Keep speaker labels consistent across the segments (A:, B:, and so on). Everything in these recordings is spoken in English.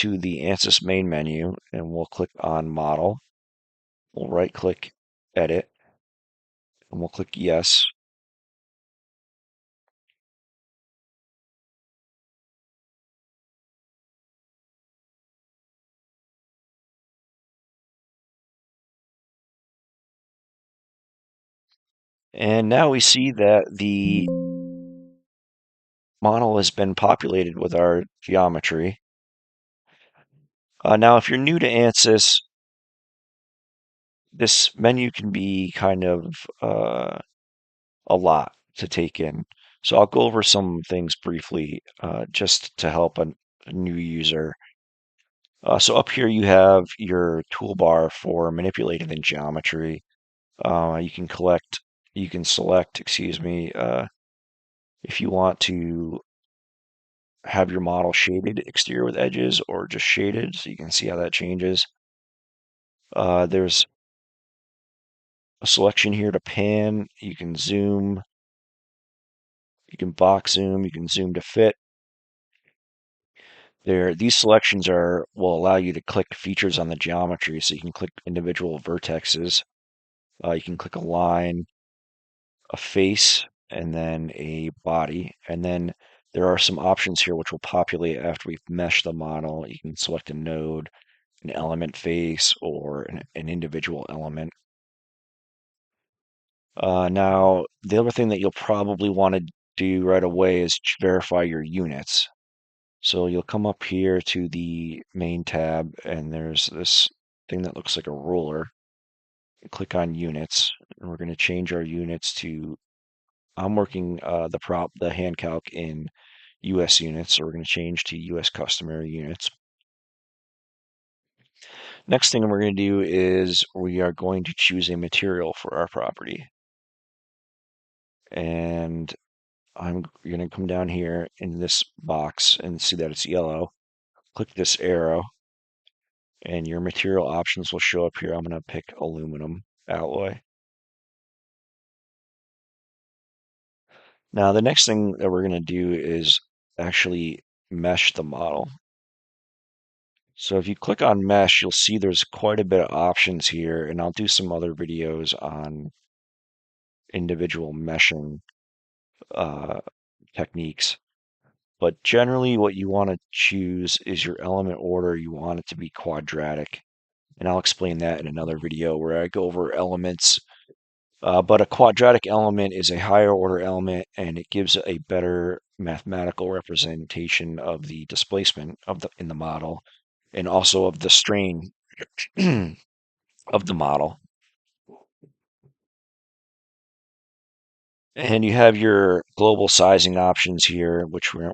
A: to the ANSYS main menu and we'll click on Model. We'll right click Edit and we'll click Yes. And now we see that the model has been populated with our geometry. Now, if you're new to ANSYS, this menu can be kind of a lot to take in. So I'll go over some things briefly just to help a new user. So up here you have your toolbar for manipulating the geometry. You can select, excuse me, if you want to have your model shaded exterior with edges or just shaded, so you can see how that changes. There's a selection here to pan. You can zoom, you can box zoom, you can zoom to fit. These selections will allow you to click features on the geometry, so you can click individual vertexes. You can click a line, a face, and then a body. And then there are some options here which will populate after we've meshed the model. You can select a node, an element face, or an individual element. Now, the other thing that you'll probably want to do right away is verify your units. So you'll come up here to the main tab, and there's this thing that looks like a ruler. Click on units, and we're going to change our units to. I'm working the hand calc in U.S. units, so we're going to change to U.S. customary units. Next thing we're going to do is we are going to choose a material for our property. And I'm going to come down here in this box and see that it's yellow. Click this arrow, and your material options will show up here. I'm going to pick aluminum alloy. Now, the next thing that we're going to do is actually mesh the model. So if you click on mesh, you'll see there's quite a bit of options here, and I'll do some other videos on individual meshing uh, techniques. But generally, what you want to choose is your element order. You want it to be quadratic, and I'll explain that in another video where I go over elements. But a quadratic element is a higher order element, and it gives a better mathematical representation of the displacement in the model, and also of the strain of the model. And you have your global sizing options here, which we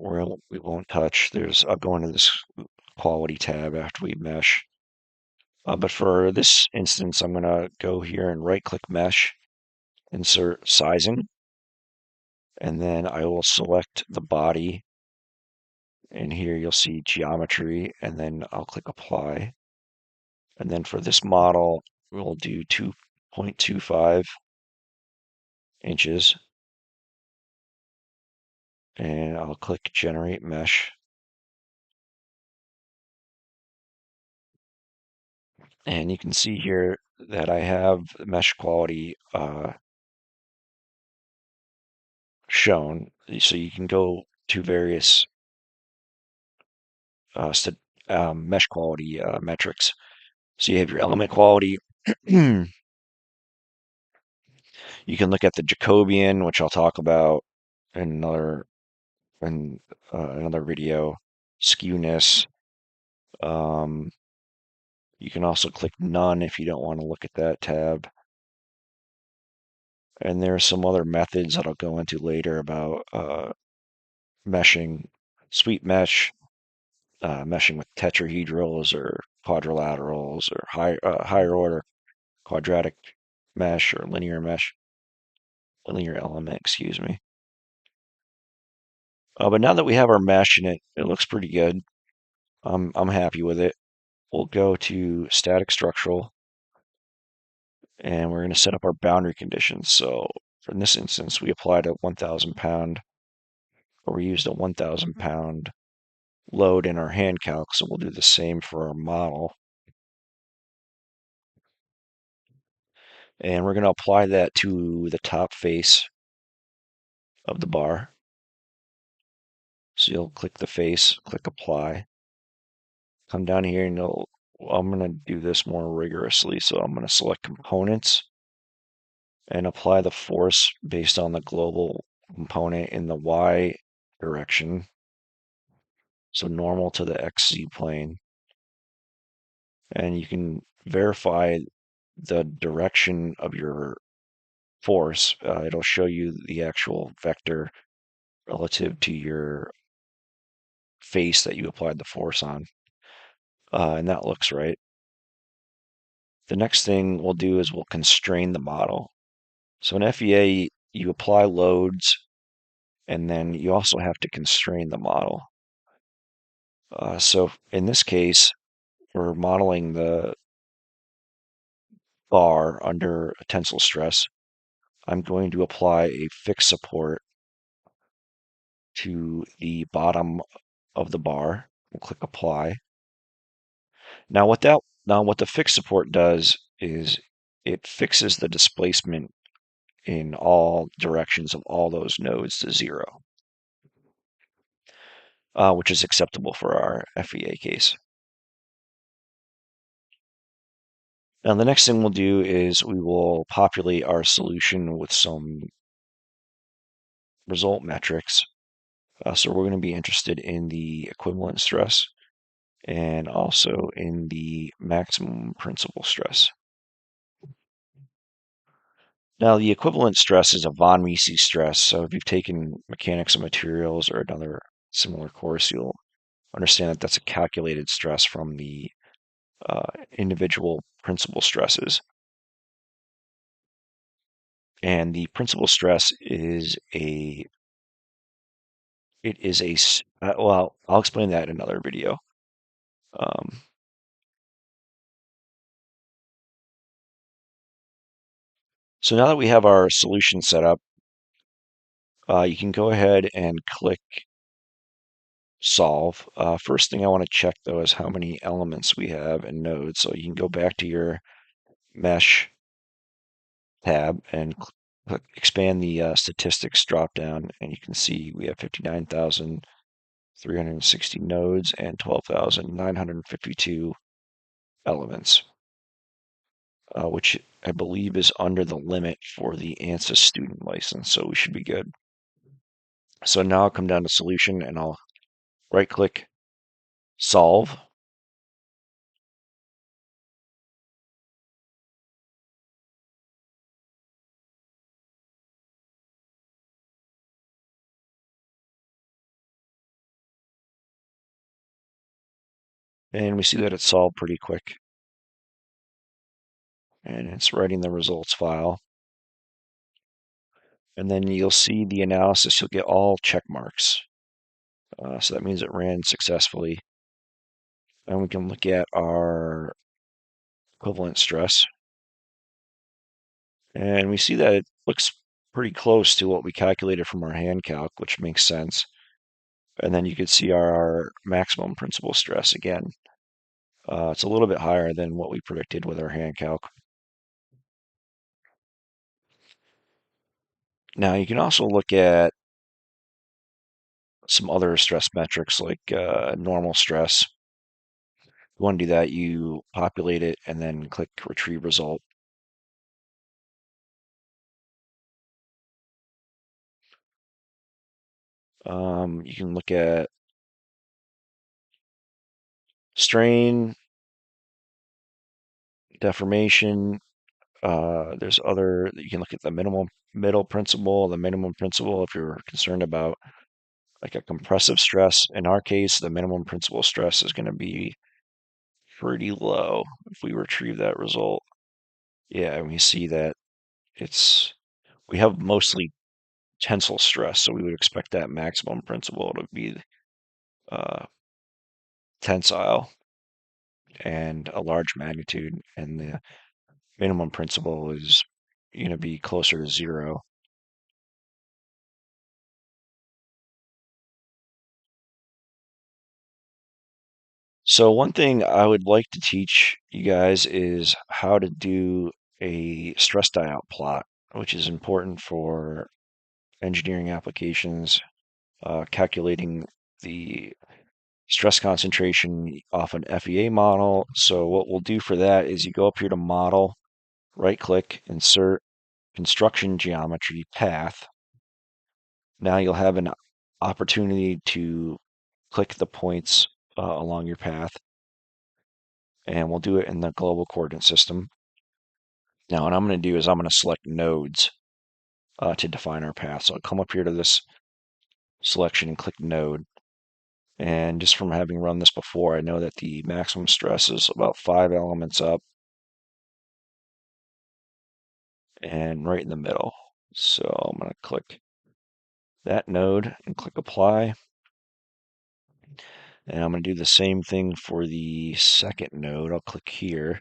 A: won't touch. I'll go into this quality tab after we mesh. But for this instance, I'm going to go here and right click mesh, insert sizing, and then I will select the body. And here you'll see geometry, and then I'll click apply. And then for this model, we'll do 2.25 inches. And I'll click generate mesh. And you can see here that I have the mesh quality shown. So you can go to various mesh quality metrics. So you have your element quality. You can look at the Jacobian, which I'll talk about in another video. Skewness. Um, you can also click none if you don't want to look at that tab. And there are some other methods that I'll go into later about meshing, sweep mesh, meshing with tetrahedrals or quadrilaterals or higher order quadratic mesh or linear element, excuse me. But now that we have our mesh in it, it looks pretty good. I'm happy with it. We'll go to static structural, and we're going to set up our boundary conditions. So in this instance, we applied a 1,000 pound, or we used a 1,000 pound load in our hand calc, so we'll do the same for our model. And we're going to apply that to the top face of the bar. So you'll click the face, click apply, come down here and I'm going to do this more rigorously. So I'm going to select components and apply the force based on the global component in the Y direction. So normal to the XZ plane. And you can verify the direction of your force. It'll show you the actual vector relative to your face that you applied the force on. And that looks right. The next thing we'll do is we'll constrain the model. So in FEA, you apply loads, and then you also have to constrain the model. So in this case, we're modeling the bar under a tensile stress. I'm going to apply a fixed support to the bottom of the bar. We'll click apply. Now what the fixed support does is it fixes the displacement in all directions of all those nodes to 0, which is acceptable for our FEA case. Now the next thing we'll do is we will populate our solution with some result metrics. So we're going to be interested in the equivalent stress and also in the maximum principal stress. Now, the equivalent stress is a von Mises stress. So if you've taken mechanics of materials or another similar course, you'll understand that that's a calculated stress from the individual principal stresses. And the principal stress is well, I'll explain that in another video. Um, so now that we have our solution set up, you can go ahead and click solve. First thing I want to check though is how many elements we have in nodes. So you can go back to your mesh tab and expand the statistics drop down, and you can see we have 59,360 nodes and 12,952 elements, which I believe is under the limit for the ANSYS student license, so we should be good. So now I'll come down to solution and I'll right click solve. And we see that it's solved pretty quick. And it's writing the results file. And then you'll see the analysis, you'll get all check marks. So that means it ran successfully. And we can look at our equivalent stress. And we see that it looks pretty close to what we calculated from our hand calc, which makes sense. And then you can see our maximum principal stress again. It's a little bit higher than what we predicted with our hand calc. Now you can also look at some other stress metrics like normal stress. If you want to do that, you populate it and then click retrieve result. You can look at strain, deformation. There's other, you can look at the middle principle, the minimum principle if you're concerned about like a compressive stress. In our case, the minimum principal stress is going to be pretty low if we retrieve that result. Yeah, and we see that we have mostly tensile stress, so we would expect that maximum principal to be uh, tensile and a large magnitude, and the minimum principal is going to be closer to 0. So one thing I would like to teach you guys is how to do a stress diode plot, which is important for engineering applications, calculating the stress concentration off an FEA model. So what we'll do for that is you go up here to Model, right-click, Insert Construction Geometry Path. Now you'll have an opportunity to click the points along your path, and we'll do it in the global coordinate system. Now what I'm going to do is I'm going to select nodes to define our path. So I'll come up here to this selection and click node. And just from having run this before, I know that the maximum stress is about 5 elements up and right in the middle. So I'm going to click that node and click apply. And I'm going to do the same thing for the second node. I'll click here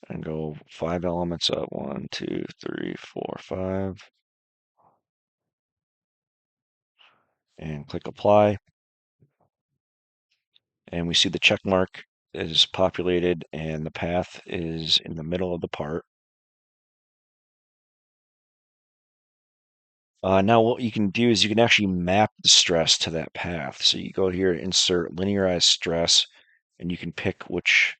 A: and go 5 elements up. 1, 2, 3, 4, 5. And click apply. And we see the check mark is populated and the path is in the middle of the part. Now what you can do is you can actually map the stress to that path. So you go here, insert linearized stress, and you can pick which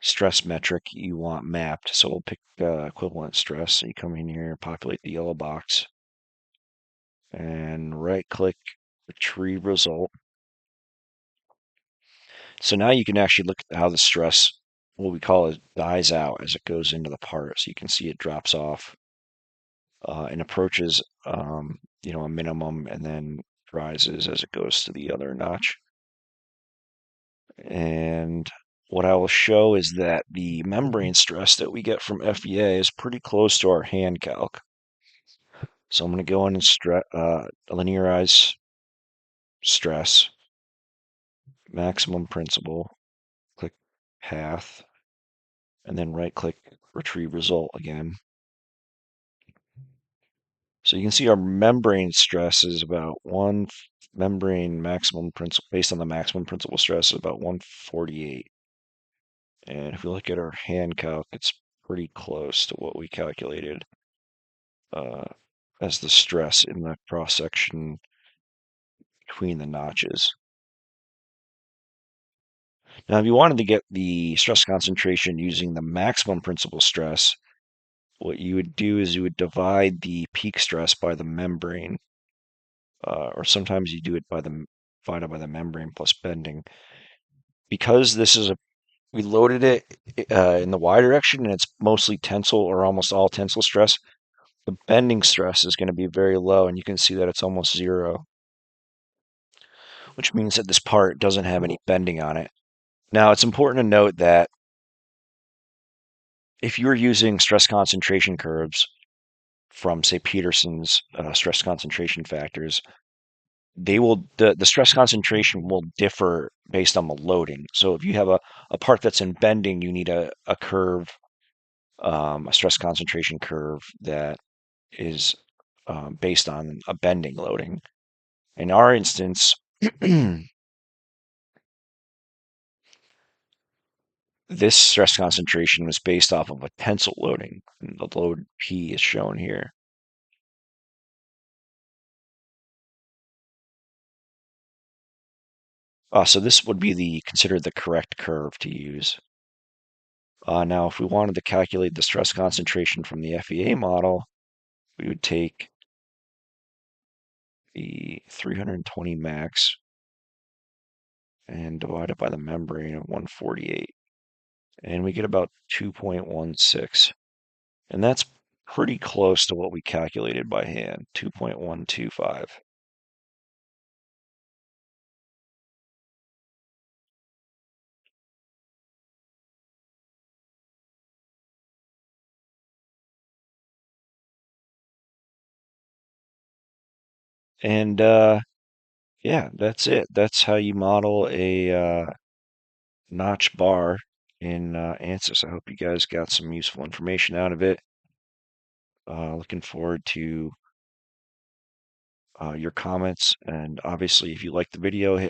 A: stress metric you want mapped. So we'll pick equivalent stress. So you come in here, populate the yellow box, and right-click Retrieve Result. So now you can actually look at how the stress, what we call it, dies out as it goes into the part. So you can see it drops off and approaches, a minimum and then rises as it goes to the other notch. And what I will show is that the membrane stress that we get from FEA is pretty close to our hand calc. So I'm going to go in and linearize stress, maximum principal, click path, and then right-click retrieve result again. So you can see our membrane stress is about membrane maximum principal, based on the maximum principal stress, is about 148. And if we look at our hand calc, it's pretty close to what we calculated uh, as the stress in the cross section between the notches. Now, if you wanted to get the stress concentration using the maximum principal stress, what you would do is you would divide the peak stress by the membrane, or sometimes you do it divided by the membrane plus bending. Because we loaded it in the y direction and it's mostly tensile or almost all tensile stress, the bending stress is going to be very low, and you can see that it's almost zero, which means that this part doesn't have any bending on it. Now, it's important to note that if you're using stress concentration curves from, say, Peterson's stress concentration factors, the stress concentration will differ based on the loading. So if you have a part that's in bending, you need a curve, a stress concentration curve that is based on a bending loading. In our instance, this stress concentration was based off of a tensile loading, and the load P is shown here. So this would be considered the correct curve to use. Now, if we wanted to calculate the stress concentration from the FEA model, we would take the 320 max and divide it by the membrane of 148, and we get about 2.16. And that's pretty close to what we calculated by hand, 2.125. And yeah, that's it. That's how you model a notch bar in ANSYS. I hope you guys got some useful information out of it. Looking forward to your comments. And obviously, if you like the video, hit